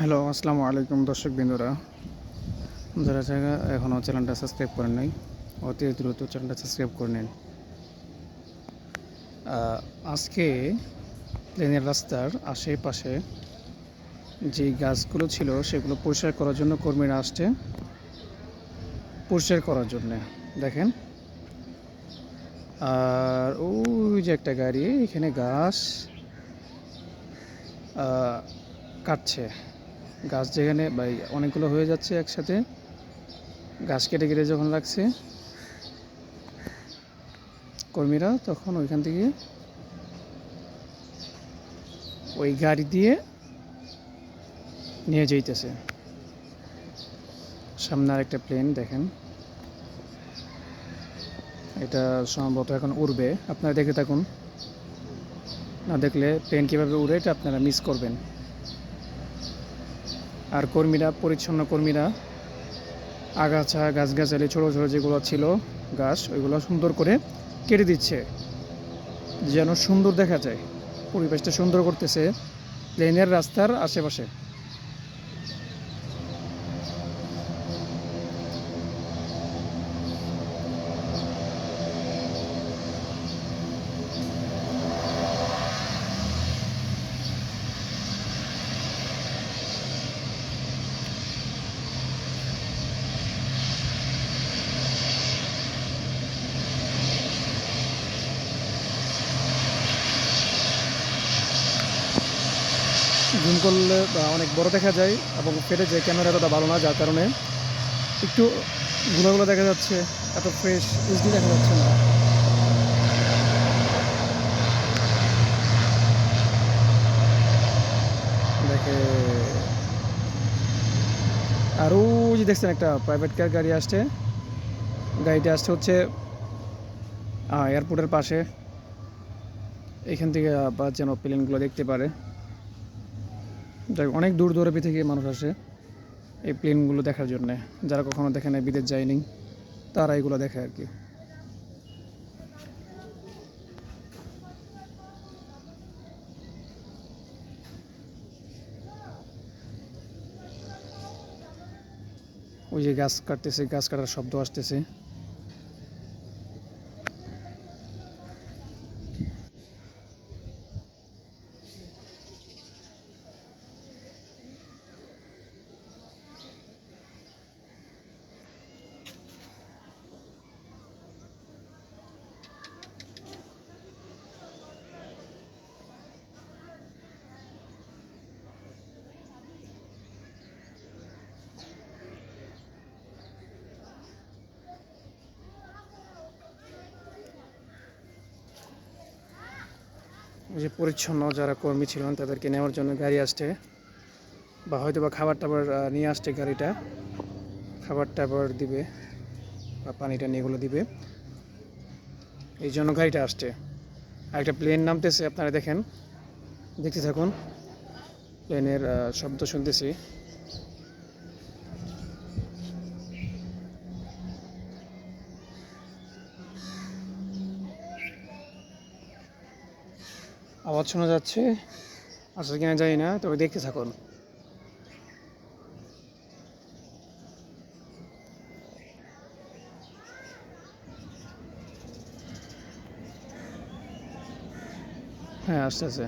Hello, আসসালামু আলাইকুম দর্শকবৃন্দরা। যারা যারা এখনও চ্যানেলটা সাবস্ক্রাইব করেন নাই, অতি দ্রুত চ্যানেলটা সাবস্ক্রাইব করে নিন। আজকে প্লেনের রাস্তার আশেপাশে যে গাছগুলো ছিল সেগুলো পরিষ্কার করার জন্য কর্মীরা আসছে পরিষ্কার করার জন্যে। দেখেন, আর ওই যে একটা গাড়ি এখানে গাছ কাটছে। গাছ যেখানে অনেকগুলো হয়ে যাচ্ছে একসাথে, গাছ কেটে কেটে যখন লাগছে কর্মীরা, তখন ওইখান থেকে ওই গাড়ি দিয়ে নিয়ে যাইতেছে। সামনে আর একটা প্লেন দেখেন, এটা সম্ভবত এখন উড়বে। আপনারা দেখে থাকুন, না দেখলে প্লেন কীভাবে উড়ে এটা আপনারা মিস করবেন। আর কর্মীরা, পরিচ্ছন্ন কর্মীরা আগাছা গাছগাছালি ছোটো ছোটো যেগুলো ছিল গাছ, ওইগুলো সুন্দর করে কেটে দিচ্ছে যেন সুন্দর দেখা যায়। পরিবেশটা সুন্দর করতেছে প্লেনের রাস্তার আশেপাশে। জুম করলে অনেক বড় দেখা যায় এবং ফেটে যায়, ক্যামেরাটা ভালো না, যার কারণে একটু গুলোগুলো দেখা যাচ্ছে, এত ফ্রেশ এইচডি দেখা যাচ্ছে না। দেখে, আর ওই যে দেখছেন একটা প্রাইভেট কার গাড়ি আসছে, গাড়িটা আসছে হচ্ছে এয়ারপোর্টের পাশে। এখান থেকে যেন প্লেনগুলো দেখতে পারে। যাই, অনেক দূর দূরাবি থেকে মানুষ আসে এই প্লেনগুলো দেখার জন্যে। যারা কখনো দেখে নেয়, বিদেশ যায়নি, তারা এগুলো দেখে আর কি। ওই যে গাছ কাটতেছে, গাছ কাটার শব্দ আসতেছে। ওই যে পরিচ্ছন্ন যারা কর্মী ছিলেন তাদেরকে নেওয়ার জন্য গাড়ি আসছে, বা হয়তো বা খাবার টাবার নিয়ে আসছে গাড়িটা। খাবার টাবার দিবে বা পানি টানি এগুলো দিবে, এই জন্য গাড়িটা আসছে। আর একটা প্লেন নামতেছে, আপনারা দেখেন, দেখতে থাকুন, প্লেনের শব্দ শুনতেছি। আওয়াজ শোনা যাচ্ছে, আসলে কিনা জানি না, তবে দেখতে থাকুন। হ্যাঁ, আসতেছে।